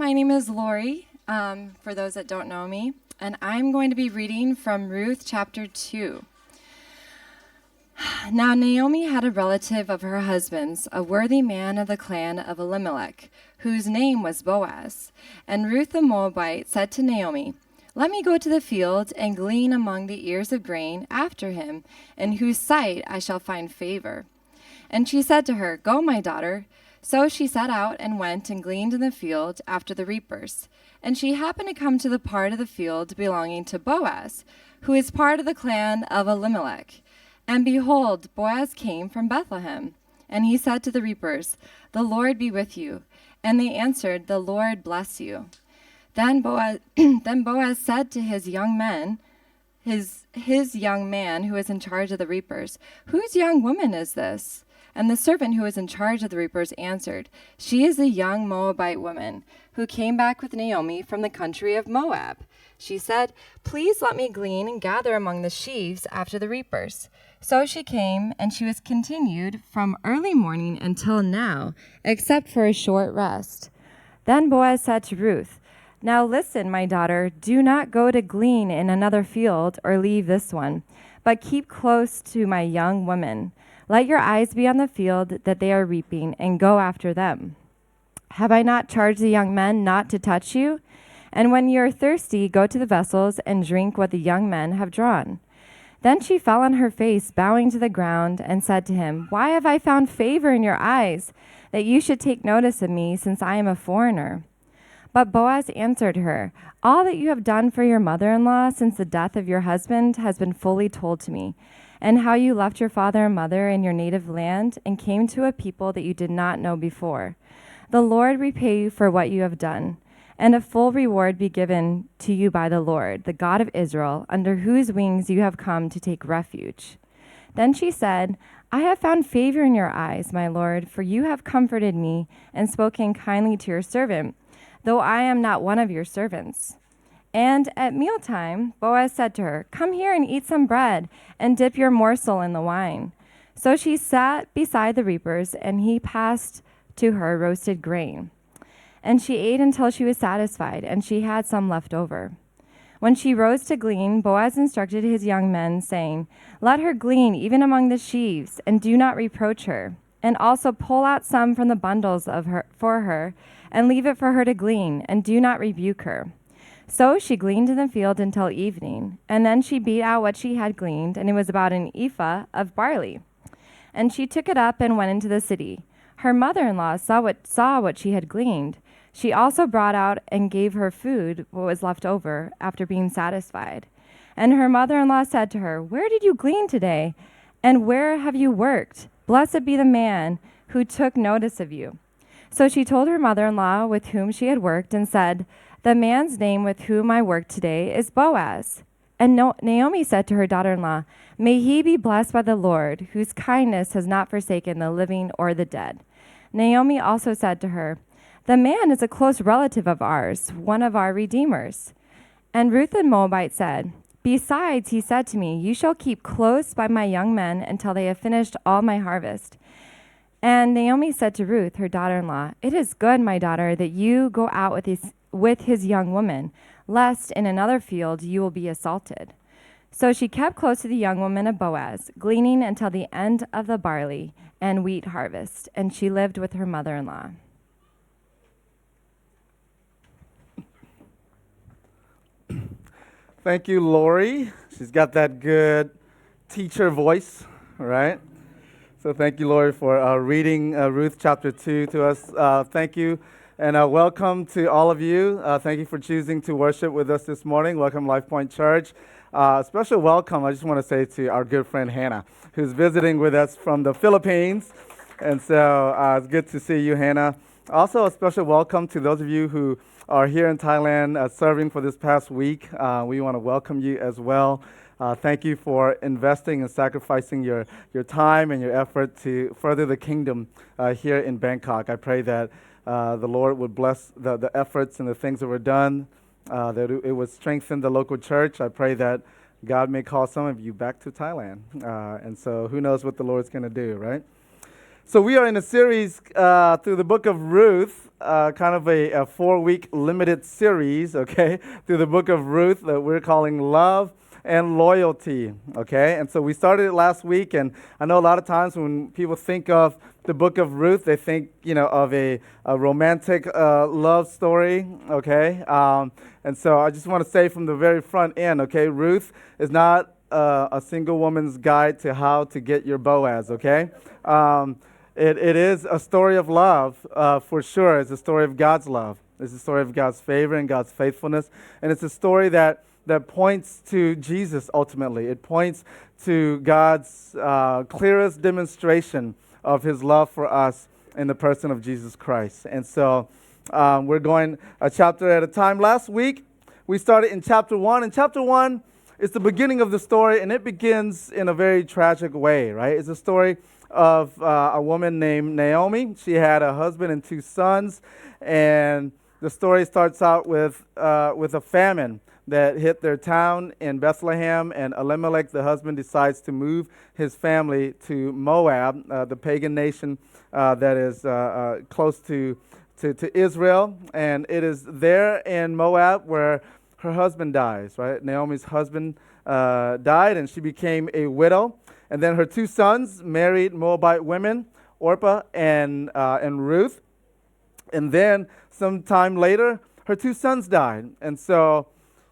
my name is Lori, for those that don't know me, and I'm going to be reading from Ruth chapter 2. Now Naomi had a relative of her husband's, a worthy man of the clan of Elimelech, whose name was Boaz. And Ruth the Moabite said to Naomi, "Let me go to the field and glean among the ears of grain after him, in whose sight I shall find favor." And she said to her, "Go, my daughter." So she set out and went and gleaned in the field after the reapers. And she happened to come to the part of the field belonging to Boaz, who is part of the clan of Elimelech. And behold, Boaz came from Bethlehem. And he said to the reapers, "The Lord be with you." And they answered, "The Lord bless you." Then Boaz said to his young men, his young man who was in charge of the reapers, "Whose young woman is this?" And the servant who was in charge of the reapers answered, "She is a young Moabite woman who came back with Naomi from the country of Moab." She said, "Please let me glean and gather among the sheaves after the reapers." So she came, and she was continued from early morning until now, except for a short rest. Then Boaz said to Ruth, "Now listen, my daughter, do not go to glean in another field or leave this one, but keep close to my young women. Let your eyes be on the field that they are reaping, and go after them. Have I not charged the young men not to touch you? And when you are thirsty, go to the vessels and drink what the young men have drawn." Then she fell on her face, bowing to the ground, and said to him, "Why have I found favor in your eyes, that you should take notice of me, since I am a foreigner?" But Boaz answered her, "All that you have done for your mother-in-law since the death of your husband has been fully told to me, and how you left your father and mother in your native land and came to a people that you did not know before. The Lord repay you for what you have done, and a full reward be given to you by the Lord, the God of Israel, under whose wings you have come to take refuge." Then she said, "I have found favor in your eyes, my Lord, for you have comforted me and spoken kindly to your servant, though I am not one of your servants." And at mealtime, Boaz said to her, "Come here and eat some bread, and dip your morsel in the wine." So she sat beside the reapers, and he passed to her roasted grain. And she ate until she was satisfied, and she had some left over. When she rose to glean, Boaz instructed his young men, saying, "Let her glean even among the sheaves, and do not reproach her. And also pull out some from the bundles of her for her, and leave it for her to glean, and do not rebuke her." So she gleaned in the field until evening, and then she beat out what she had gleaned, and it was about an ephah of barley. And she took it up and went into the city. Her mother-in-law saw what she had gleaned. She also brought out and gave her food, what was left over, after being satisfied. And her mother-in-law said to her, "Where did you glean today? And where have you worked? Blessed be the man who took notice of you." So she told her mother-in-law with whom she had worked and said, "The man's name with whom I worked today is Boaz." And Naomi said to her daughter-in-law, "May he be blessed by the Lord, whose kindness has not forsaken the living or the dead." Naomi also said to her, "The man is a close relative of ours, one of our redeemers." And Ruth the Moabite said, "Besides, he said to me, 'You shall keep close by my young men until they have finished all my harvest.'" And Naomi said to Ruth, her daughter-in-law, "It is good, my daughter, that you go out with his young woman, lest in another field you will be assaulted." So she kept close to the young woman of Boaz, gleaning until the end of the barley and wheat harvest, and she lived with her mother-in-law. Thank you, Lori. She's got that good teacher voice, right? So thank you, Lori, for reading Ruth chapter 2 to us. Thank you, and welcome to all of you. Thank you for choosing to worship with us this morning. Welcome, Life Point Church. Special welcome, I just want to say, to our good friend Hannah, who's visiting with us from the Philippines. And so it's good to see you, Hannah. Also, a special welcome to those of you who are here in Thailand serving for this past week. We want to welcome you as well. Thank you for investing and sacrificing your time and your effort to further the kingdom here in Bangkok. I pray that the Lord would bless the efforts and the things that were done, that it would strengthen the local church. I pray that God may call some of you back to Thailand. And so who knows what the Lord's going to do, right? So we are in a series through the book of Ruth, kind of a 4-week limited series, okay, through the book of Ruth that we're calling Love and Loyalty, okay? And so we started it last week, and I know a lot of times when people think of the book of Ruth, they think, of a romantic love story, okay? And so I just want to say from the very front end, okay, Ruth is not a single woman's guide to how to get your Boaz, okay? It is a story of love, for sure. It's a story of God's love. It's a story of God's favor and God's faithfulness. And it's a story that points to Jesus ultimately. It points to God's clearest demonstration of his love for us in the person of Jesus Christ. And so we're going a chapter at a time. Last week, we started in chapter 1. And chapter 1 is the beginning of the story, and it begins in a very tragic way, right? It's a story of a woman named Naomi. She had a husband and 2 sons, and the story starts out with a famine that hit their town in Bethlehem, and Elimelech, the husband, decides to move his family to Moab, the pagan nation that is close to Israel, and it is there in Moab where her husband dies, right? Naomi's husband died, and she became a widow. And then her 2 sons married Moabite women, Orpah and Ruth. And then sometime later, her 2 sons died. And so,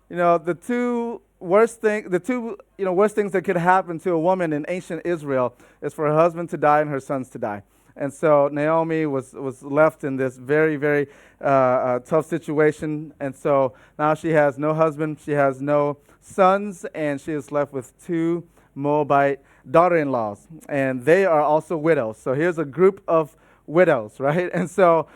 the two worst things that could happen to a woman in ancient Israel is for her husband to die and her sons to die. And so Naomi was left in this very, very tough situation. And so now she has no husband, she has no sons, and she is left with 2 Moabite daughter-in-laws. And they are also widows. So here's a group of widows, right? And so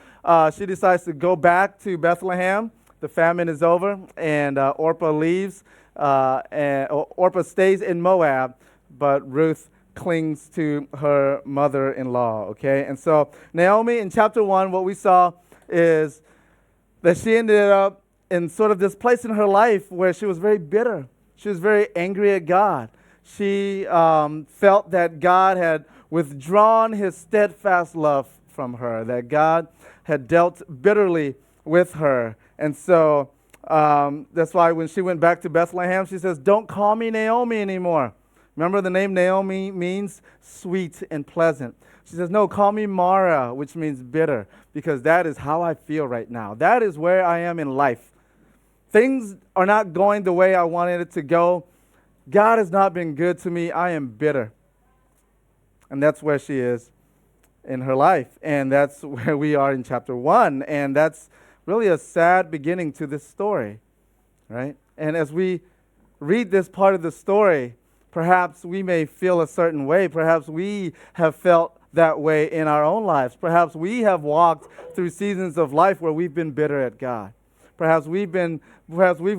she decides to go back to Bethlehem. The famine is over, and Orpah leaves. And Orpah stays in Moab, but Ruth clings to her mother-in-law, okay? And so Naomi, in chapter 1, what we saw is that she ended up in sort of this place in her life where she was very bitter. She was very angry at God. She felt that God had withdrawn his steadfast love from her, that God had dealt bitterly with her. And so that's why when she went back to Bethlehem, she says, "Don't call me Naomi anymore." Remember, the name Naomi means sweet and pleasant. She says, "No, call me Mara," which means bitter, because that is how I feel right now. That is where I am in life. Things are not going the way I wanted it to go. God has not been good to me. I am bitter. And that's where she is in her life. And that's where we are in chapter 1. And that's really a sad beginning to this story, right? And as we read this part of the story, perhaps we may feel a certain way. Perhaps we have felt that way in our own lives. Perhaps we have walked through seasons of life where we've been bitter at God. Perhaps we've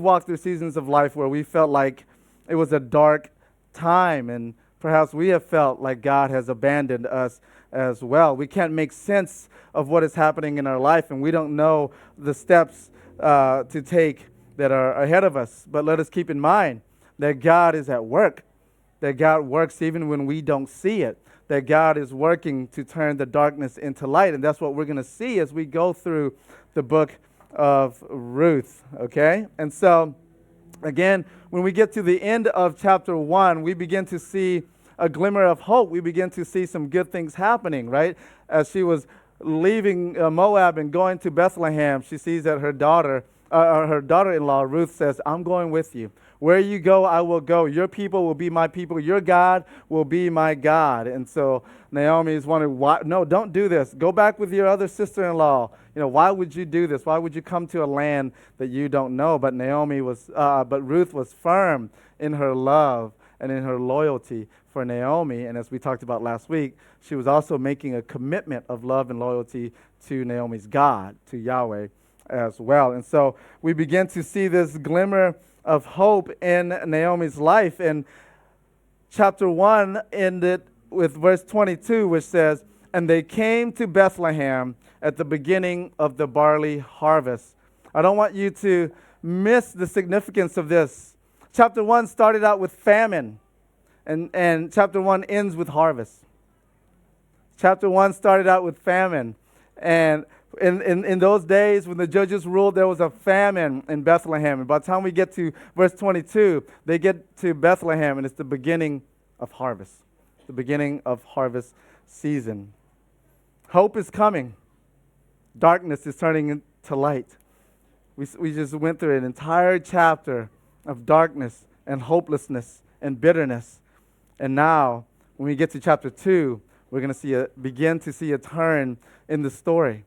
walked through seasons of life where we felt like it was a dark time, and perhaps we have felt like God has abandoned us as well. We can't make sense of what is happening in our life, and we don't know the steps to take that are ahead of us. But let us keep in mind that God is at work, that God works even when we don't see it, that God is working to turn the darkness into light. And that's what we're going to see as we go through the book of Ruth, okay? And so, again, when we get to the end of chapter 1, we begin to see a glimmer of hope. We begin to see some good things happening, right? As she was leaving Moab and going to Bethlehem, she sees that her daughter-in-law, Ruth, says, "I'm going with you. Where you go, I will go. Your people will be my people. Your God will be my God." And so Naomi is wondering, why? No, don't do this. Go back with your other sister-in-law. Why would you do this? Why would you come to a land that you don't know? But Ruth was firm in her love and in her loyalty for Naomi. And as we talked about last week, she was also making a commitment of love and loyalty to Naomi's God, to Yahweh as well. And so we begin to see this glimmer of hope in Naomi's life. And chapter 1 ended with verse 22, which says, "And they came to Bethlehem at the beginning of the barley harvest." I don't want you to miss the significance of this. Chapter 1 started out with famine, and chapter 1 ends with harvest. Chapter 1 started out with famine. And in those days, when the judges ruled, there was a famine in Bethlehem. And by the time we get to verse 22, they get to Bethlehem, and it's the beginning of harvest, the beginning of harvest season. Hope is coming. Darkness is turning into light. We just went through an entire chapter of darkness and hopelessness and bitterness. And now, when we get to chapter 2, we're going to begin to see a turn in the story.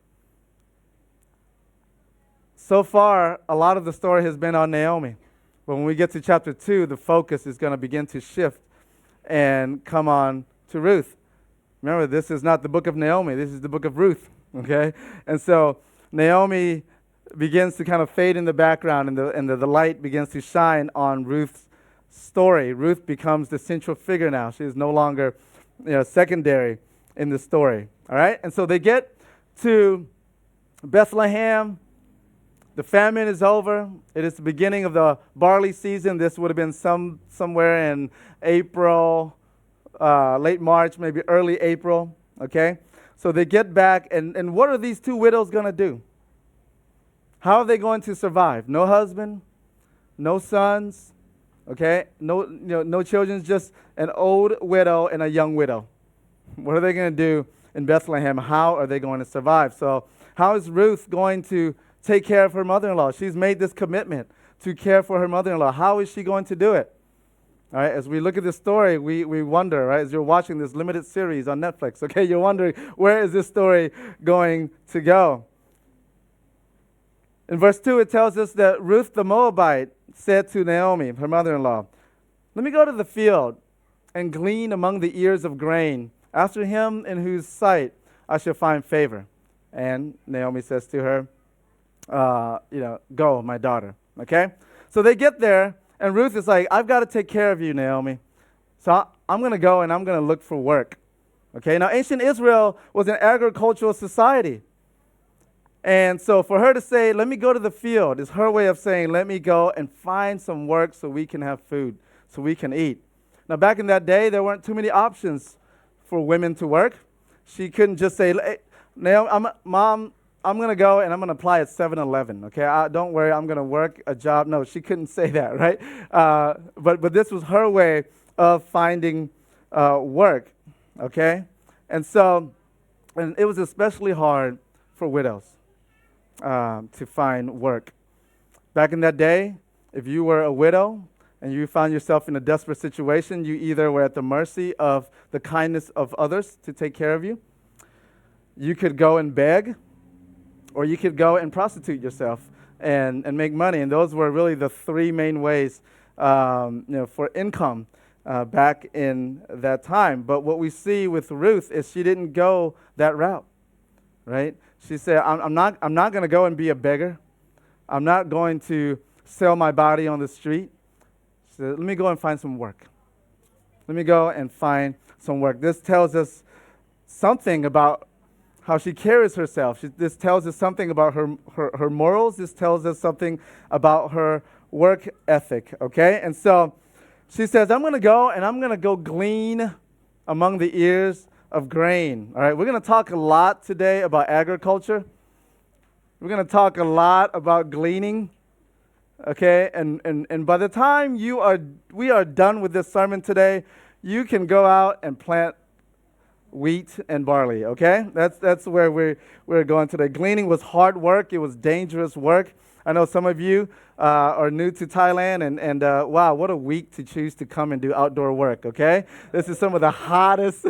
So far, a lot of the story has been on Naomi. But when we get to chapter 2, the focus is going to begin to shift and come on to Ruth. Remember, this is not the book of Naomi. This is the book of Ruth, okay? And so Naomi begins to kind of fade in the background, and the light begins to shine on Ruth's story. Ruth becomes the central figure now. She is no longer secondary in the story, all right? And so they get to Bethlehem. The famine is over. It is the beginning of the barley season. This would have been somewhere in April, late March, maybe early April, okay? So they get back, and what are these two widows going to do? How are they going to survive? No husband, no sons, okay? No children, just an old widow and a young widow. What are they going to do in Bethlehem? How are they going to survive? So how is Ruth going to take care of her mother-in-law? She's made this commitment to care for her mother-in-law. How is she going to do it? All right, as we look at this story, we wonder, right, as you're watching this limited series on Netflix, okay, you're wondering, where is this story going to go? In verse 2, it tells us that Ruth the Moabite said to Naomi, her mother-in-law, "Let me go to the field and glean among the ears of grain, after him in whose sight I shall find favor." And Naomi says to her, "Go, my daughter." Okay? So they get there, and Ruth is like, "I've got to take care of you, Naomi. So I'm going to go and I'm going to look for work." Okay? Now, ancient Israel was an agricultural society. And so for her to say, "Let me go to the field," is her way of saying, let me go and find some work so we can have food, so we can eat. Now, back in that day, there weren't too many options for women to work. She couldn't just say, "Hey, Naomi, Mom, I'm going to go and I'm going to apply at 7-Eleven, okay? Don't worry, I'm going to work a job." No, she couldn't say that, right? But this was her way of finding work, okay? And it was especially hard for widows to find work. Back in that day, if you were a widow and you found yourself in a desperate situation, you either were at the mercy of the kindness of others to take care of you, you could go and beg, or you could go and prostitute yourself and make money. And those were really the three main ways for income back in that time. But what we see with Ruth is she didn't go that route, right? She said, I'm not going to go and be a beggar. I'm not going to sell my body on the street. She said, "Let me go and find some work. Let me go and find some work." This tells us something about how she carries herself. This tells us something about her morals. This tells us something about her work ethic, okay? And so she says, "I'm going to go and I'm going to go glean among the ears of grain." All right, we're going to talk a lot today about agriculture. We're going to talk a lot about gleaning, okay? And by the time we are done with this sermon today, you can go out and plant wheat and barley, okay? That's where we're going today. Gleaning was hard work. It was dangerous work. I know some of you are new to Thailand, and wow, what a week to choose to come and do outdoor work, okay? This is some of the hottest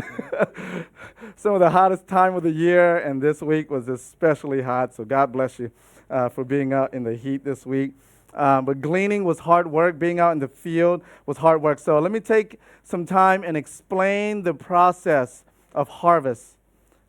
time of the year, and this week was especially hot, so God bless you for being out in the heat this week. But gleaning was hard work. Being out in the field was hard work. So let me take some time and explain the process of harvest.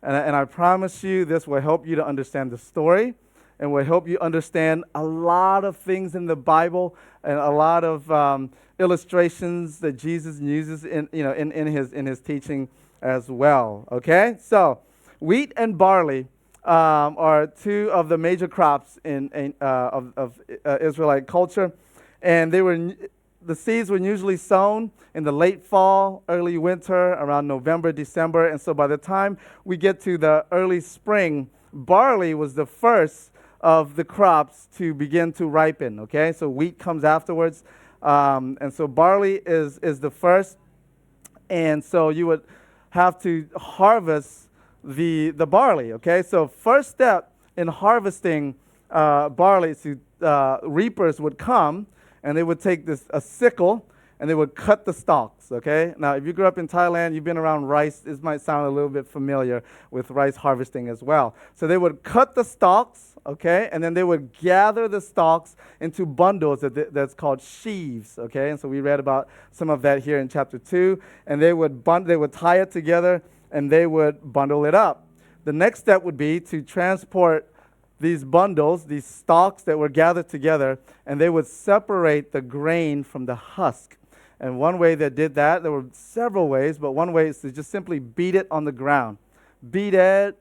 And I promise you this will help you to understand the story and will help you understand a lot of things in the Bible and a lot of illustrations that Jesus uses in his teaching as well. Okay? So wheat and barley are two of the major crops of Israelite culture. And they were the seeds were usually sown in the late fall, early winter, around November, December. And so by the time we get to the early spring, barley was the first of the crops to begin to ripen, okay? So wheat comes afterwards. And so barley is the first. And so you would have to harvest the barley, okay? So first step in harvesting barley, reapers would come, and they would take a sickle, and they would cut the stalks, okay? Now, if you grew up in Thailand, you've been around rice, this might sound a little bit familiar with rice harvesting as well. So they would cut the stalks, okay? And then they would gather the stalks into bundles that's called sheaves, okay? And so we read about some of that here in chapter 2. And they would tie it together, and they would bundle it up. The next step would be to transport these bundles, these stalks that were gathered together, and they would separate the grain from the husk. And one way they did that, there were several ways, but one way is to just simply beat it on the ground. Beat it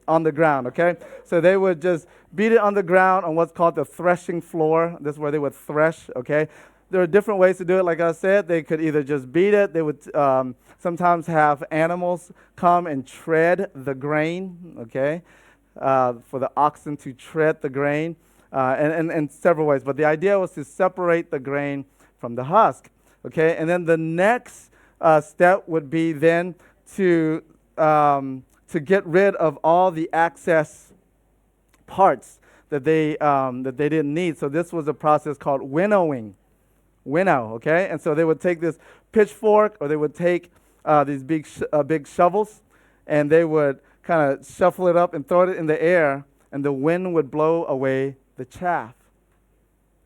on the ground, okay? So they would just beat it on the ground on what's called the threshing floor. This is where they would thresh, okay? There are different ways to do it. Like I said, they could either just beat it. They would sometimes have animals come and tread the grain, okay? For the oxen to tread the grain, and several ways. But the idea was to separate the grain from the husk, okay? And then the next step would be then to get rid of all the excess parts that they didn't need. So this was a process called winnowing. Winnow, okay? And so they would take this pitchfork, or they would take these big shovels, and they would kind of shuffle it up and throw it in the air, and the wind would blow away the chaff.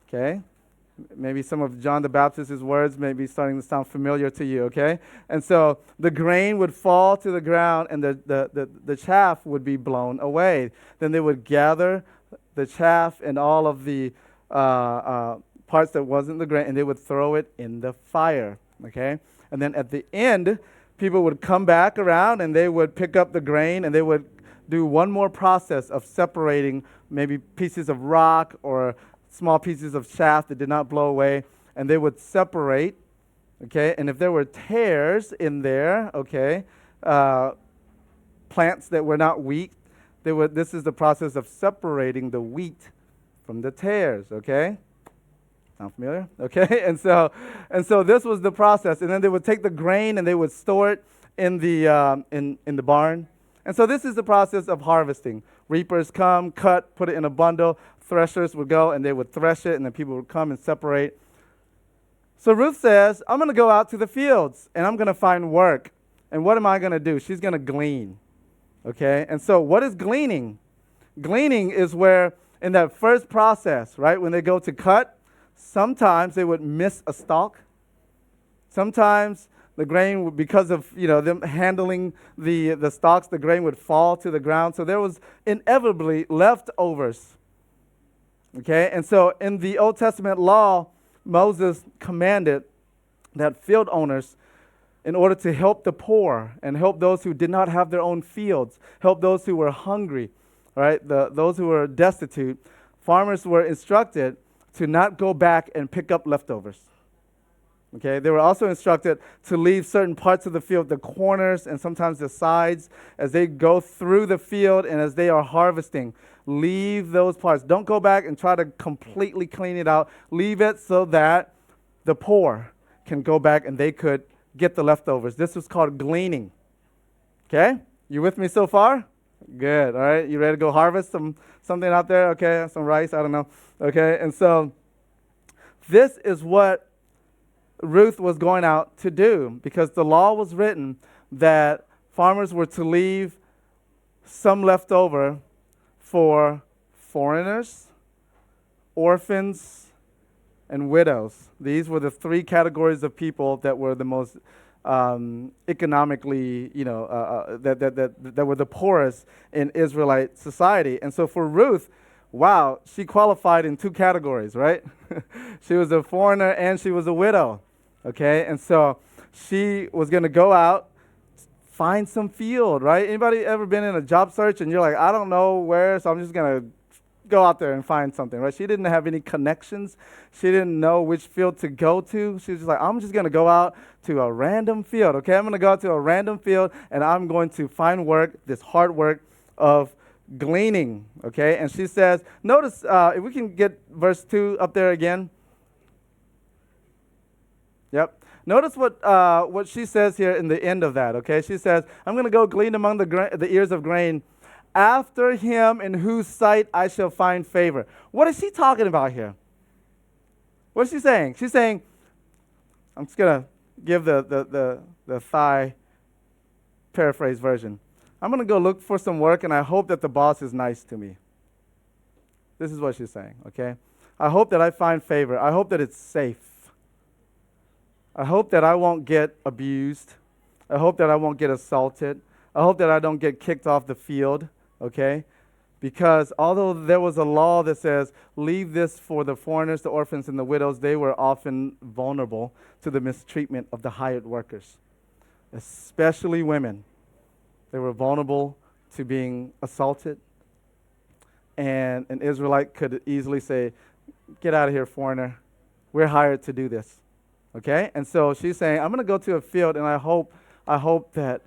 Okay? Maybe some of John the Baptist's words may be starting to sound familiar to you, okay? And so the grain would fall to the ground, and the chaff would be blown away. Then they would gather the chaff and all of the parts that wasn't the grain, and they would throw it in the fire, okay? And then at the end, people would come back around, and they would pick up the grain, and they would do one more process of separating maybe pieces of rock or small pieces of chaff that did not blow away, and they would separate, okay? And if there were tares in there, okay, plants that were not wheat, this is the process of separating the wheat from the tares, okay? Sound familiar? Okay, and so this was the process, and then they would take the grain and they would store it in the barn. And so this is the process of harvesting. Reapers come, cut, put it in a bundle. Threshers would go and they would thresh it, and then people would come and separate. So Ruth says, I'm going to go out to the fields and I'm going to find work. And what am I going to do? She's going to glean. Okay, and so what is gleaning? Gleaning is where in that first process, right, when they go to cut, sometimes they would miss a stalk. Sometimes the grain would, because of them handling the stalks, the grain would fall to the ground. So there was inevitably leftovers. Okay, and so in the Old Testament law, Moses commanded that field owners, in order to help the poor and help those who did not have their own fields, help those who were hungry, right, those who were destitute, farmers were instructed to not go back and pick up leftovers. Okay, they were also instructed to leave certain parts of the field, the corners and sometimes the sides, as they go through the field and as they are harvesting. Leave those parts. Don't go back and try to completely clean it out. Leave it so that the poor can go back and they could get the leftovers. This was called gleaning. Okay, you with me so far? Good. All right, you ready to go harvest something out there? Okay, some rice. I don't know. Okay, and so this is what Ruth was going out to do, because the law was written that farmers were to leave some left over for foreigners, orphans, and widows. These were the three categories of people that were the most economically, that were the poorest in Israelite society. And so for Ruth, wow, she qualified in two categories, right? She was a foreigner and she was a widow. Okay, and so she was going to go out, find some field, right? Anybody ever been in a job search and you're like, I don't know where, so I'm just going to go out there and find something, right? She didn't have any connections. She didn't know which field to go to. She was just like, I'm just going to go out to a random field, okay? I'm going to go out to a random field, and I'm going to find work, this hard work of gleaning, okay? And she says, notice, if we can get verse 2 up there again. Yep. Notice what she says here in the end of that, okay? She says, I'm going to go glean among the ears of grain after him in whose sight I shall find favor. What is she talking about here? What is she saying? She's saying, I'm just going to give the Thai paraphrase version. I'm going to go look for some work, and I hope that the boss is nice to me. This is what she's saying, okay? I hope that I find favor. I hope that it's safe. I hope that I won't get abused. I hope that I won't get assaulted. I hope that I don't get kicked off the field, okay? Because although there was a law that says, leave this for the foreigners, the orphans, and the widows, they were often vulnerable to the mistreatment of the hired workers, especially women. They were vulnerable to being assaulted. And an Israelite could easily say, get out of here, foreigner. We're hired to do this. Okay? And so she's saying, I'm going to go to a field, and I hope that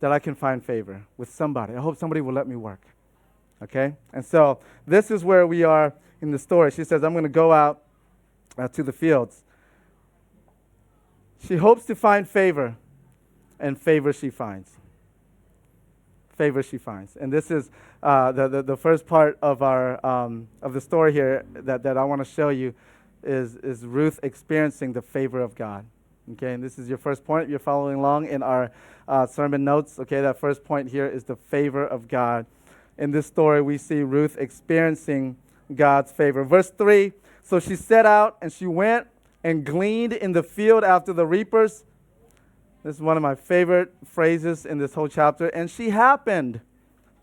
I can find favor with somebody. I hope somebody will let me work. Okay? And so this is where we are in the story. She says, I'm going to go out to the fields. She hopes to find favor, and favor she finds. Favor she finds. And this is the first part of our of the story here that I want to show you is Ruth experiencing the favor of God. Okay, and this is your first point. You're following along in our sermon notes. Okay, that first point here is the favor of God. In this story, we see Ruth experiencing God's favor. Verse 3, so she set out and she went and gleaned in the field after the reapers. This is one of my favorite phrases in this whole chapter. And she happened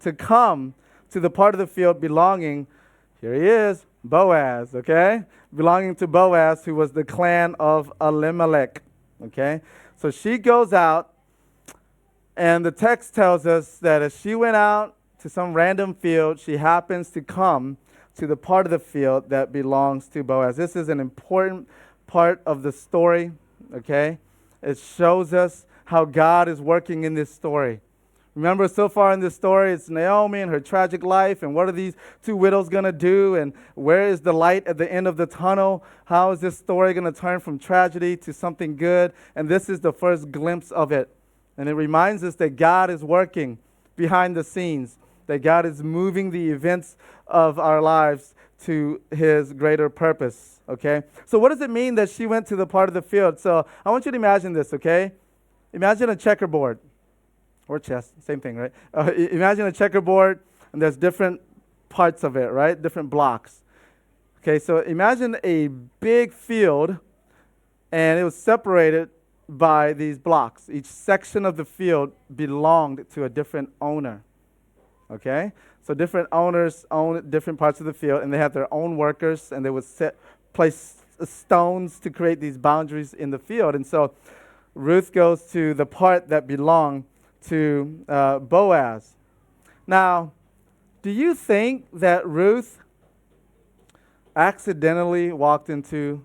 to come to the part of the field belonging, here he is, Boaz, okay? Belonging to Boaz, who was the clan of Elimelech, okay? So she goes out, and the text tells us that as she went out to some random field, she happens to come to the part of the field that belongs to Boaz. This is an important part of the story, okay? It shows us how God is working in this story. Remember, so far in this story, it's Naomi and her tragic life, and what are these two widows going to do, and where is the light at the end of the tunnel? How is this story going to turn from tragedy to something good? And this is the first glimpse of it. And it reminds us that God is working behind the scenes, that God is moving the events of our lives to his greater purpose, okay? So what does it mean that she went to the part of the field? So I want you to imagine this, okay? Imagine a checkerboard. Or chess, same thing, right? Imagine a checkerboard, and there's different parts of it, right? Different blocks. Okay, so imagine a big field, and it was separated by these blocks. Each section of the field belonged to a different owner. Okay? So different owners own different parts of the field, and they had their own workers, and they would place stones to create these boundaries in the field. And so Ruth goes to the part that belonged to Boaz. Now, do you think that Ruth accidentally walked into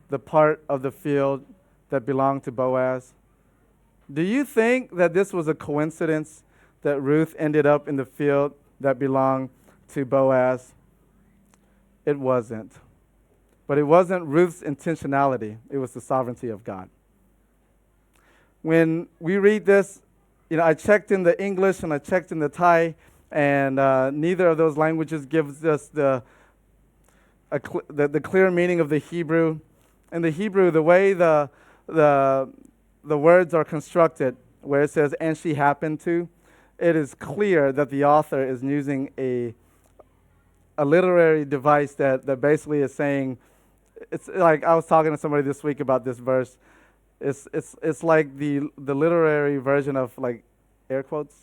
the part of the field that belonged to Boaz? Do you think that this was a coincidence that Ruth ended up in the field that belonged to Boaz? It wasn't. But it wasn't Ruth's intentionality. It was the sovereignty of God. When we read this, I checked in the English and I checked in the Thai, and neither of those languages gives us the clear meaning of the Hebrew. In the Hebrew, the way the words are constructed, where it says, and she happened to, it is clear that the author is using a literary device that basically is saying, it's like I was talking to somebody this week about this verse. It's like the literary version of like air quotes,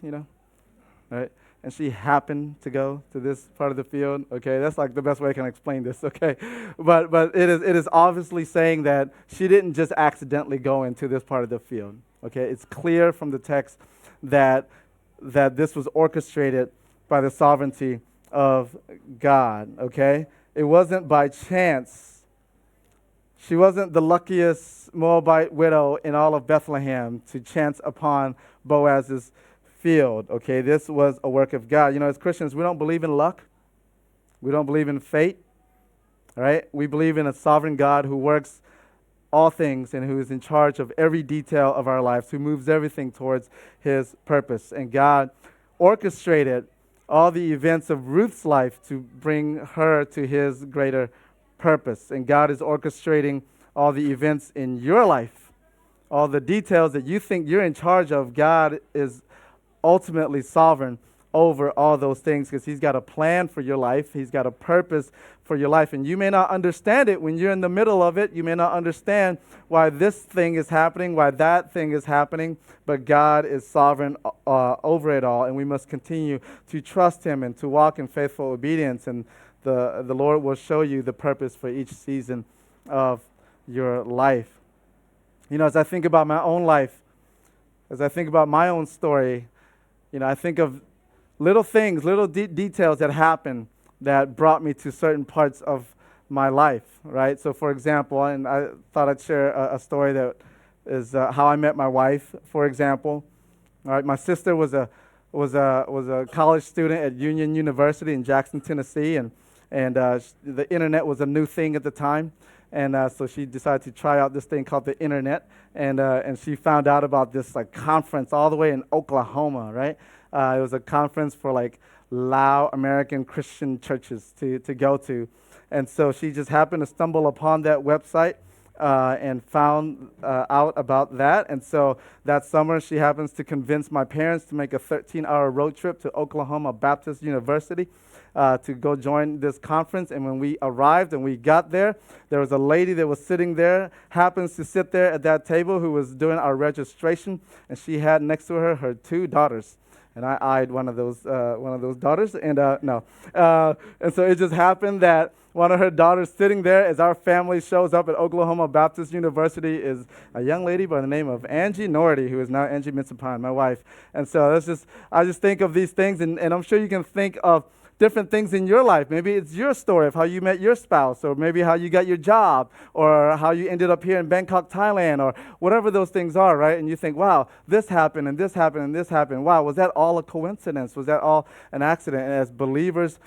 right? And she happened to go to this part of the field. Okay, that's like the best way I can explain this. Okay, but it is obviously saying that she didn't just accidentally go into this part of the field. Okay, it's clear from the text that this was orchestrated by the sovereignty of God, okay? It wasn't by chance. She wasn't the luckiest Moabite widow in all of Bethlehem to chance upon Boaz's field, okay? This was a work of God. You know, as Christians, we don't believe in luck. We don't believe in fate, all right? We believe in a sovereign God who works all things and who is in charge of every detail of our lives, who moves everything towards his purpose. And God orchestrated all the events of Ruth's life to bring her to his greater purpose. And God is orchestrating all the events in your life, all the details that you think you're in charge of. God is ultimately sovereign over all those things because he's got a plan for your life. He's got a purpose for your life. And you may not understand it when you're in the middle of it. You may not understand why this thing is happening, why that thing is happening, but God is sovereign over it all. And we must continue to trust him and to walk in faithful obedience. And the Lord will show you the purpose for each season of your life. You know, as I think about my own life, as I think about my own story, you know, I think of little things, little details that happened that brought me to certain parts of my life, right? So, for example, and I thought I'd share a story that is how I met my wife, for example. All right, my sister was a college student at Union University in Jackson, Tennessee, and the internet was a new thing at the time. And so she decided to try out this thing called the internet, and she found out about this like conference all the way in Oklahoma, right? It was a conference for like Lao American Christian churches to go to. And so she just happened to stumble upon that website and found out about that. And so that summer she happens to convince my parents to make a 13-hour road trip to Oklahoma Baptist University to go join this conference. And when we arrived and we got there, there was a lady that was sitting there, happens to sit there at that table, who was doing our registration, and she had next to her her two daughters. And I eyed one of those daughters, and and so it just happened that one of her daughters sitting there as our family shows up at Oklahoma Baptist University is a young lady by the name of Angie Nordy, who is now Angie Mitsupan, my wife. And so I just think of these things, and I'm sure you can think of different things in your life. Maybe it's your story of how you met your spouse, or maybe how you got your job, or how you ended up here in Bangkok, Thailand, or whatever those things are, right? And you think, wow, this happened, and this happened, and this happened. Wow, was that all a coincidence? Was that all an accident? And as believers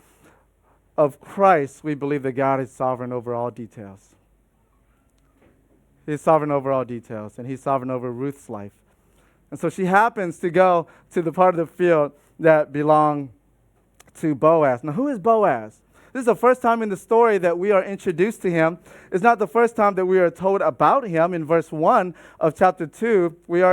of Christ, we believe that God is sovereign over all details. He's sovereign over all details, and he's sovereign over Ruth's life. And so she happens to go to the part of the field that belonged to Boaz. Now, who is Boaz? This is the first time in the story that we are introduced to him. It's not the first time that we are told about him. In verse 1 of chapter 2, we were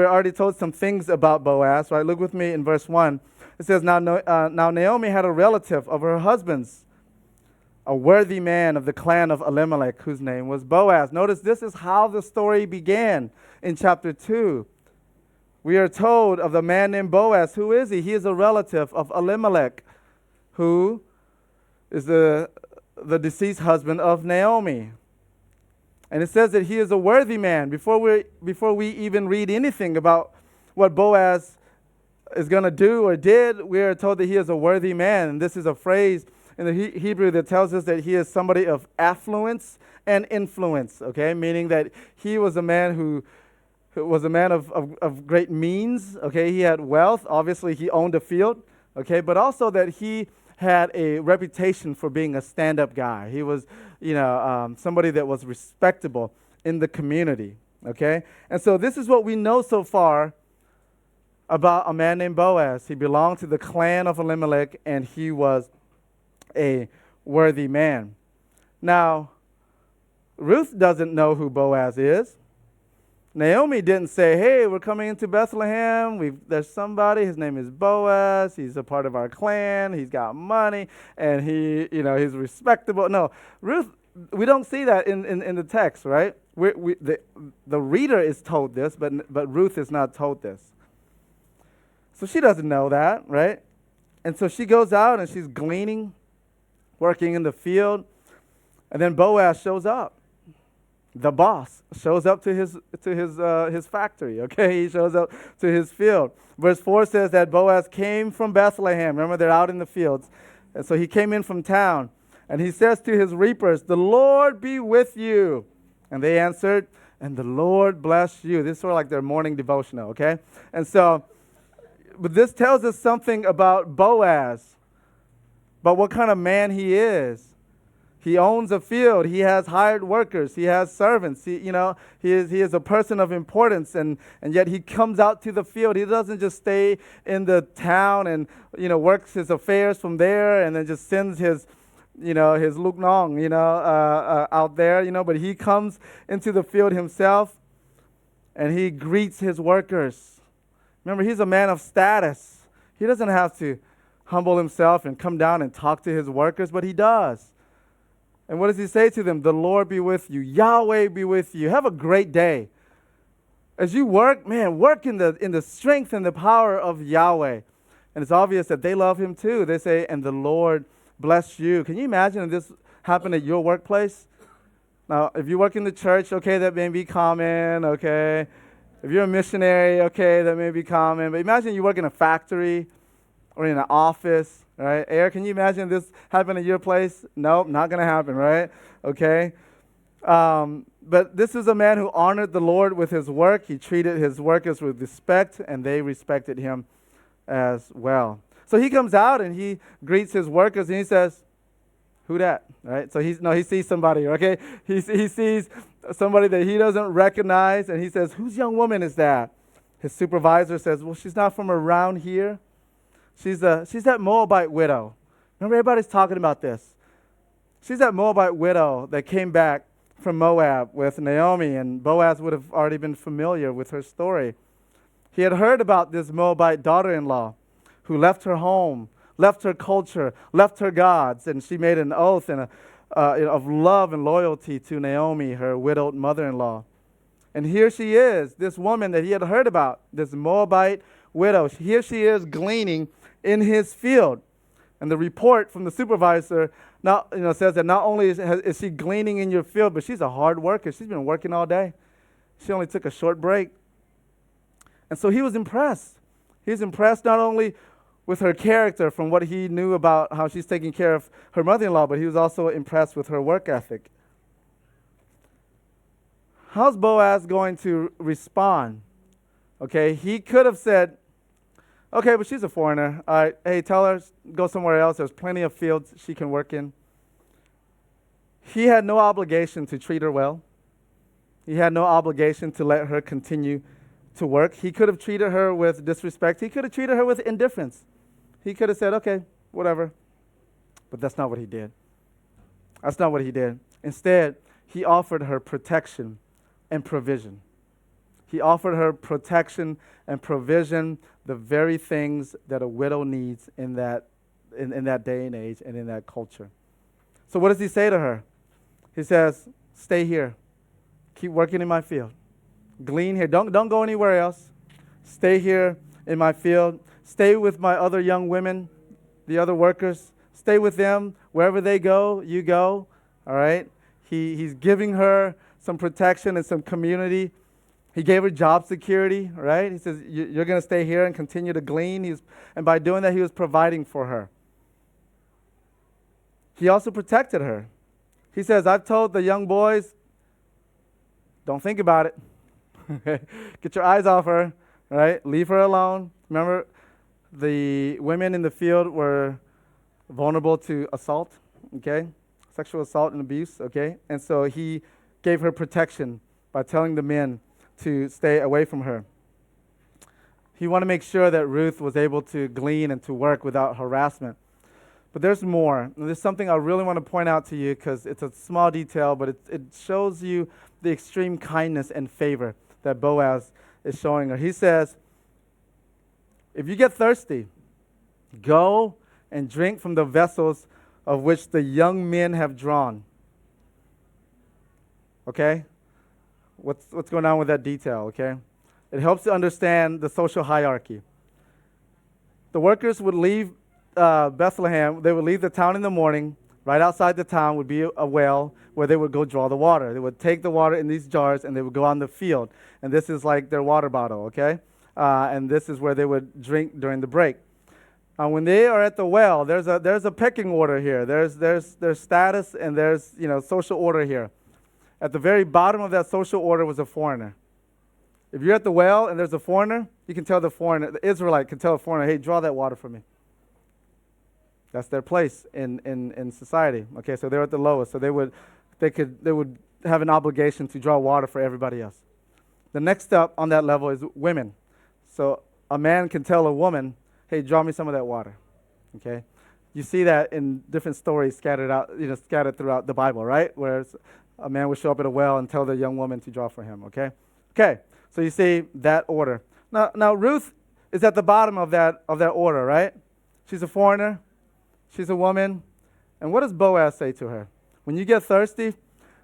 already told some things about Boaz, right? Look with me in verse 1. It says, now Naomi had a relative of her husband's, a worthy man of the clan of Elimelech, whose name was Boaz. Notice this is how the story began in chapter 2. We are told of the man named Boaz. Who is he? He is a relative of Elimelech, who is the deceased husband of Naomi. And it says that he is a worthy man. Before we even read anything about what Boaz is going to do or did, we are told that he is a worthy man. And this is a phrase in the Hebrew that tells us that he is somebody of affluence and influence, okay? Meaning that he was a man who was a man of great means, okay? He had wealth. Obviously, he owned a field, okay? But also that he had a reputation for being a stand-up guy. He was, somebody that was respectable in the community, okay? And so this is what we know so far about a man named Boaz. He belonged to the clan of Elimelech, and he was a worthy man. Now, Ruth doesn't know who Boaz is. Naomi didn't say, hey, we're coming into Bethlehem. There's somebody, his name is Boaz. He's a part of our clan. He's got money, and he's respectable. No, Ruth, we don't see that in the text, right? The reader is told this, but Ruth is not told this. So she doesn't know that, right? And so she goes out and she's gleaning, working in the field, and then Boaz shows up. The boss shows up to his factory. Okay, he shows up to his field. Verse 4 says that Boaz came from Bethlehem. Remember, they're out in the fields, and so he came in from town, and he says to his reapers, "The Lord be with you." And they answered, "And the Lord bless you." This is sort of like their morning devotional. Okay, and so, but this tells us something about Boaz, about what kind of man he is. He owns a field. He has hired workers. He has servants. He is a person of importance, and yet he comes out to the field. He doesn't just stay in the town and works his affairs from there, and then just sends his Luke Nong out there. But he comes into the field himself, and he greets his workers. Remember, he's a man of status. He doesn't have to humble himself and come down and talk to his workers, but he does. And what does he say to them? The Lord be with you. Yahweh be with you. Have a great day. As you work, man, work in the strength and the power of Yahweh. And it's obvious that they love him too. They say, "And the Lord bless you." Can you imagine if this happened at your workplace? Now, if you work in the church, okay, that may be common, okay. If you're a missionary, okay, that may be common. But imagine you work in a factory or in an office. Right, Eric, can you imagine this happen at your place? Nope, not going to happen, right? Okay. But this is a man who honored the Lord with his work. He treated his workers with respect, and they respected him as well. So he comes out and he greets his workers, and he says, "Who that?" Right? So he sees somebody, okay? He sees somebody that he doesn't recognize, and he says, "Whose young woman is that?" His supervisor says, "Well, she's not from around here. She's that Moabite widow." Remember, everybody's talking about this. She's that Moabite widow that came back from Moab with Naomi, and Boaz would have already been familiar with her story. He had heard about this Moabite daughter-in-law who left her home, left her culture, left her gods, and she made an oath of love and loyalty to Naomi, her widowed mother-in-law. And here she is, this woman that he had heard about, this Moabite widow. Here she is gleaning in his field. And the report from the supervisor says that not only is she gleaning in your field, but she's a hard worker. She's been working all day. She only took a short break. And so he was impressed. He was impressed not only with her character from what he knew about how she's taking care of her mother-in-law, but he was also impressed with her work ethic. How's Boaz going to respond? Okay, he could have said, "Okay, but she's a foreigner. All right, hey, tell her go somewhere else. There's plenty of fields she can work in." He had no obligation to treat her well. He had no obligation to let her continue to work. He could have treated her with disrespect. He could have treated her with indifference. He could have said, "Okay, whatever." But that's not what he did. That's not what he did. Instead, he offered her protection and provision. He offered her protection and provision, the very things that a widow needs in that day and age and in that culture. So what does he say to her? He says, "Stay here. Keep working in my field. Glean here. Don't go anywhere else. Stay here in my field. Stay with my other young women, the other workers. Stay with them. Wherever they go, you go." All right? He's giving her some protection and some community. He gave her job security, right? He says, "You're going to stay here and continue to glean." And by doing that, he was providing for her. He also protected her. He says, "I've told the young boys, don't think about it. Get your eyes off her, right? Leave her alone." Remember, the women in the field were vulnerable to assault, okay? Sexual assault and abuse, okay? And so he gave her protection by telling the men to stay away from her. He wanted to make sure that Ruth was able to glean and to work without harassment. But there's more. And there's something I really want to point out to you because it's a small detail, but it shows you the extreme kindness and favor that Boaz is showing her. He says, "If you get thirsty, go and drink from the vessels of which the young men have drawn." Okay? What's going on with that detail, okay? It helps to understand the social hierarchy. The workers would leave Bethlehem. They would leave the town in the morning. Right outside the town would be a well where they would go draw the water. They would take the water in these jars and they would go on the field. And this is like their water bottle, okay? And this is where they would drink during the break. When they are at the well, there's a pecking order here. There's status and there's social order here. At the very bottom of that social order was a foreigner. If you're at the well and there's a foreigner, you can tell the Israelite can tell a foreigner, hey, draw that water for me. That's their place in society. Okay, so they're at the lowest. So they would have an obligation to draw water for everybody else. The next step on that level is women. So a man can tell a woman, hey, draw me some of that water. Okay? You see that in different stories scattered throughout the Bible, right? Where a man would show up at a well and tell the young woman to draw for him, okay? Okay, so you see that order. Now Ruth is at the bottom of that order, right? She's a foreigner. She's a woman. And what does Boaz say to her? When you get thirsty,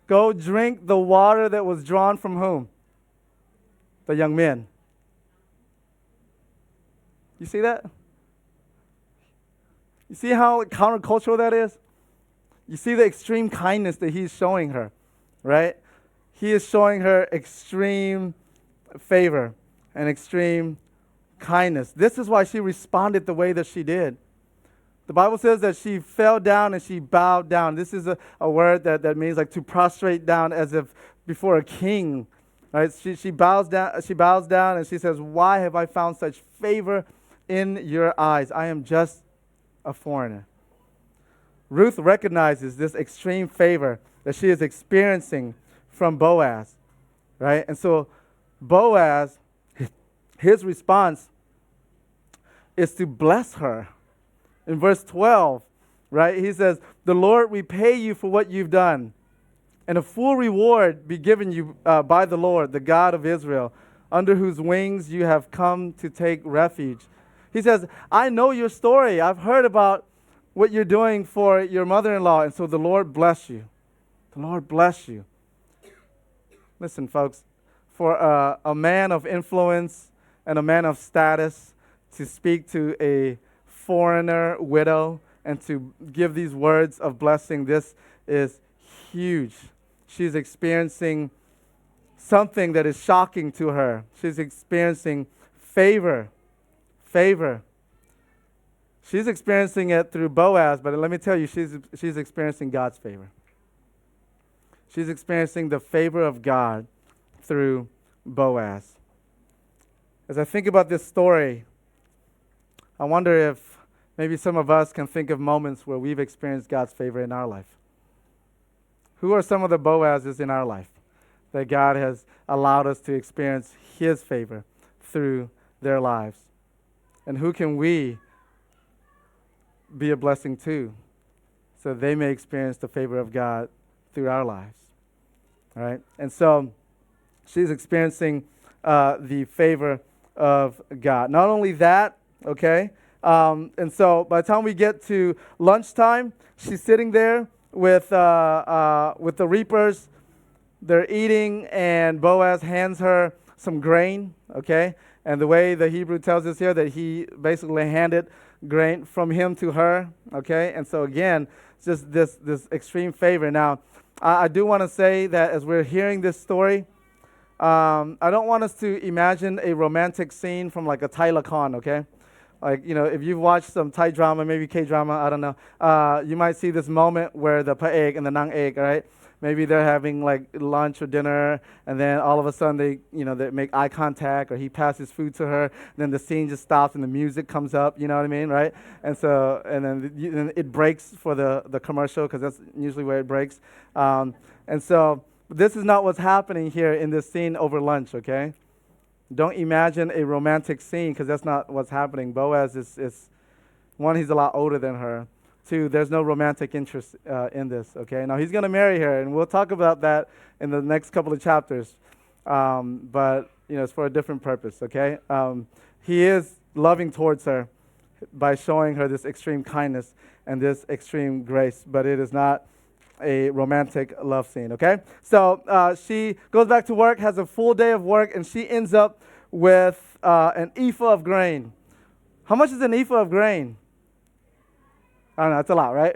go drink the water that was drawn from whom? The young men. You see that? You see how countercultural that is? You see the extreme kindness that he's showing her, right? He is showing her extreme favor and extreme kindness. This is why she responded the way that she did. The Bible says that she fell down and she bowed down. This is a word that means like to prostrate down as if before a king. Right? She bows down and she says, why have I found such favor in your eyes? I am just a foreigner. Ruth recognizes this extreme favor that she is experiencing from Boaz. Right? And so Boaz, his response is to bless her. In verse 12, right, he says, the Lord repay you for what you've done, and a full reward be given you by the Lord, the God of Israel, under whose wings you have come to take refuge. He says, I know your story. I've heard about what you're doing for your mother-in-law, and so the Lord bless you. The Lord bless you. Listen, folks, for a man of influence and a man of status to speak to a foreigner widow and to give these words of blessing, this is huge. She's experiencing something that is shocking to her. She's experiencing favor. She's experiencing it through Boaz, but let me tell you, she's experiencing God's favor. She's experiencing the favor of God through Boaz. As I think about this story, I wonder if maybe some of us can think of moments where we've experienced God's favor in our life. Who are some of the Boazes in our life that God has allowed us to experience His favor through their lives? And who can we be a blessing to so they may experience the favor of God through our lives? All right? And so she's experiencing the favor of God. Not only that, okay? And so by the time we get to lunchtime, she's sitting there with the reapers. They're eating, and Boaz hands her some grain, okay? And the way the Hebrew tells us here that he basically handed grain from him to her, okay? And so again, it's just this extreme favor. Now, I do want to say that as we're hearing this story, I don't want us to imagine a romantic scene from like a Thai Lakan, okay? Like, if you've watched some Thai drama, maybe K-drama, I don't know, you might see this moment where the Paeg and the Nang Ek, right? Maybe they're having like lunch or dinner, and then all of a sudden they make eye contact, or he passes food to her, and then the scene just stops and the music comes up, you know what I mean, right? And so, and then it breaks for the commercial, because that's usually where it breaks. And so this is not what's happening here in this scene over lunch, okay? Don't imagine a romantic scene, because that's not what's happening. Boaz is one, he's a lot older than her. Two, there's no romantic interest in this, okay? Now, he's going to marry her, and we'll talk about that in the next couple of chapters. But, it's for a different purpose, okay? He is loving towards her by showing her this extreme kindness and this extreme grace, but it is not a romantic love scene, okay? So she goes back to work, has a full day of work, and she ends up with an ephah of grain. How much is an ephah of grain? I don't know, it's a lot, right?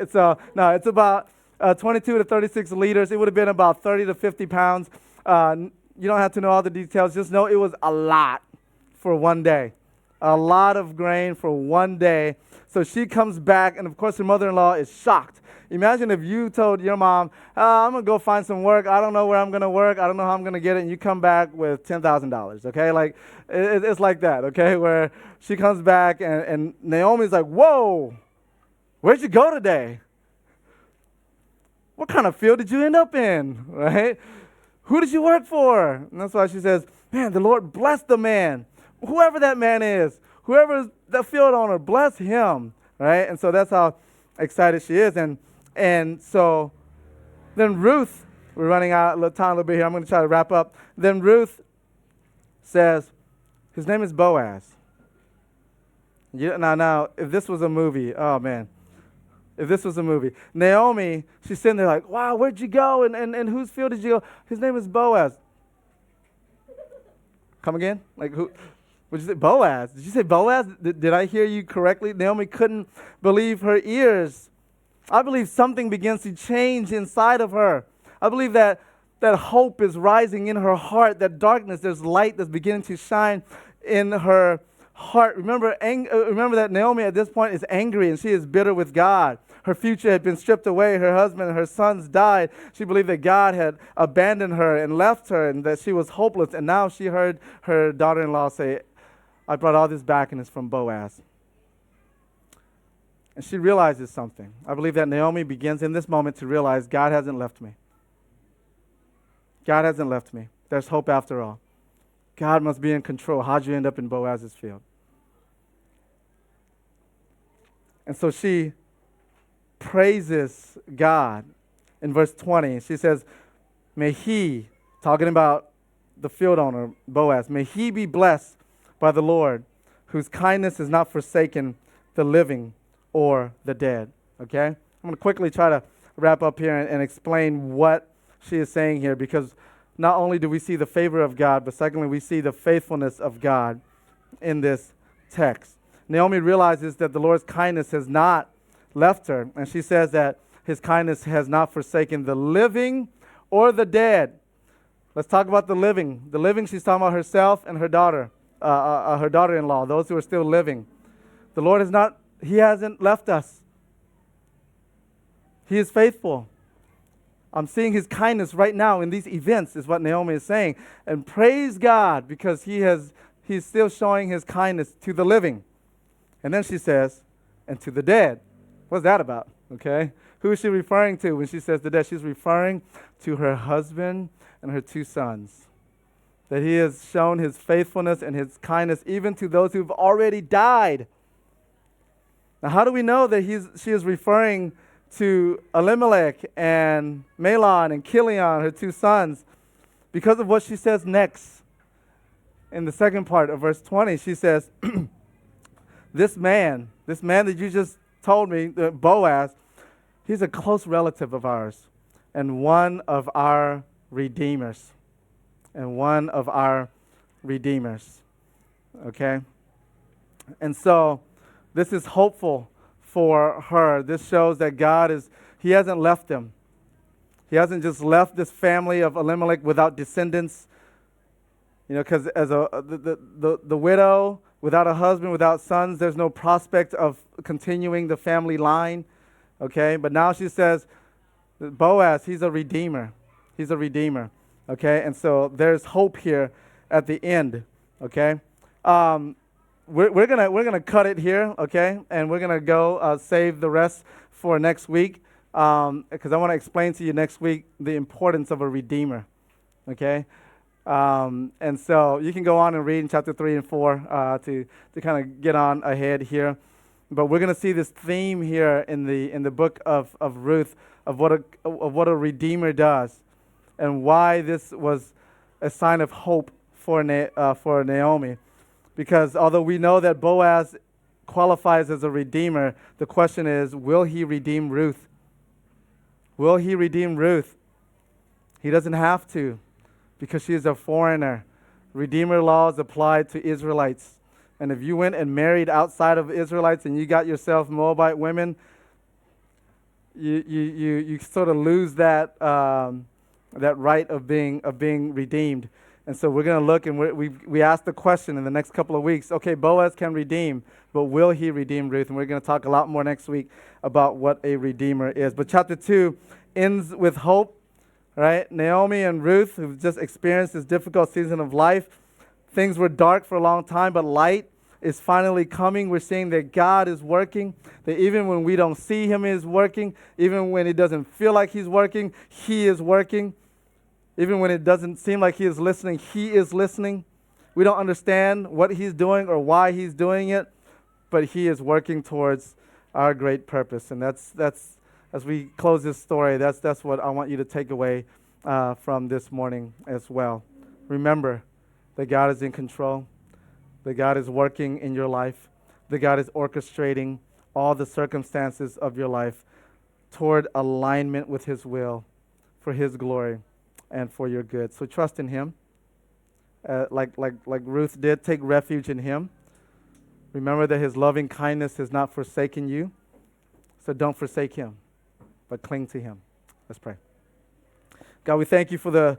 No, it's about 22 to 36 liters. It would have been about 30 to 50 pounds. You don't have to know all the details. Just know it was a lot for one day. A lot of grain for one day. So she comes back, and of course her mother-in-law is shocked. Imagine if you told your mom, I'm going to go find some work. I don't know where I'm going to work. I don't know how I'm going to get it. And you come back with $10,000, okay? Like, it's like that, okay? Where she comes back, and Naomi's like, whoa, where'd you go today? What kind of field did you end up in, right? Who did you work for? And that's why she says, man, the Lord bless the man. Whoever that man is, whoever is the field owner, bless him, right? And so that's how excited she is. And so then Ruth, we're running out of time a little bit here. I'm going to try to wrap up. Then Ruth says, his name is Boaz. Now, if this was a movie, oh, man. If this was a movie. Naomi, she's sitting there like, wow, where'd you go? And whose field did you go? His name is Boaz. Come again? Like who? Would you say Boaz? Did you say Boaz? Did I hear you correctly? Naomi couldn't believe her ears. I believe something begins to change inside of her. I believe that hope is rising in her heart, that darkness, there's light that's beginning to shine in her heart. Remember that Naomi at this point is angry and she is bitter with God. Her future had been stripped away. Her husband and her sons died. She believed that God had abandoned her and left her and that she was hopeless. And now she heard her daughter-in-law say, I brought all this back and it's from Boaz. And she realizes something. I believe that Naomi begins in this moment to realize God hasn't left me. God hasn't left me. There's hope after all. God must be in control. How'd you end up in Boaz's field? And so she praises God in verse 20. She says, may he, talking about the field owner, Boaz, may he be blessed by the Lord, whose kindness has not forsaken the living or the dead. Okay? I'm going to quickly try to wrap up here and explain what she is saying here, because not only do we see the favor of God, but secondly, we see the faithfulness of God in this text. Naomi realizes that the Lord's kindness has not left her, and she says that his kindness has not forsaken the living or the dead. Let's talk about the living. The living, she's talking about herself and her daughter, her daughter-in-law, those who are still living. The Lord he hasn't left us. He is faithful. I'm seeing his kindness right now in these events, is what Naomi is saying. And praise God, because he's still showing his kindness to the living. And then she says, and to the dead. What's that about? Okay? Who is she referring to when she says the dead? She's referring to her husband and her two sons. That he has shown his faithfulness and his kindness even to those who've already died. Now, how do we know that she is referring to Elimelech and Mahlon and Chilion, her two sons? Because of what she says next. In the second part of verse 20, she says, this man that you just told me, Boaz, he's a close relative of ours and one of our redeemers. And one of our redeemers. Okay? And so this is hopeful for her. This shows that he hasn't left them. He hasn't just left this family of Elimelech without descendants. You know, because as the widow, without a husband, without sons, there's no prospect of continuing the family line. Okay? But now she says, Boaz, he's a redeemer. He's a redeemer. Okay? And so there's hope here at the end. Okay? We're gonna cut it here, okay? And we're gonna go save the rest for next week, because I want to explain to you next week the importance of a redeemer, okay? And so you can go on and read in chapter 3 and 4 to kind of get on ahead here. But we're gonna see this theme here in the book of Ruth of what a redeemer does, and why this was a sign of hope for Naomi. Because although we know that Boaz qualifies as a redeemer, the question is, will he redeem Ruth? Will he redeem Ruth? He doesn't have to, because she is a foreigner. Redeemer laws apply to Israelites. And if you went and married outside of Israelites and you got yourself Moabite women, you sort of lose that that right of being redeemed. And so we're going to look, and we asked the question in the next couple of weeks. Okay, Boaz can redeem, but will he redeem Ruth? And we're going to talk a lot more next week about what a redeemer is. But chapter 2 ends with hope. Right? Naomi and Ruth, who've just experienced this difficult season of life. Things were dark for a long time, but light is finally coming. We're seeing that God is working, that even when we don't see him, he's working. Even when it doesn't feel like he's working, he is working. Even when it doesn't seem like he is listening, he is listening. We don't understand what he's doing or why he's doing it, but he is working towards our great purpose. And that's as we close this story, that's what I want you to take away from this morning as well. Remember that God is in control, that God is working in your life, that God is orchestrating all the circumstances of your life toward alignment with his will, for his glory, and for your good. So trust in him. Like Ruth did, take refuge in him. Remember that his loving kindness has not forsaken you, so don't forsake him, but cling to him. Let's pray. God, we thank you for the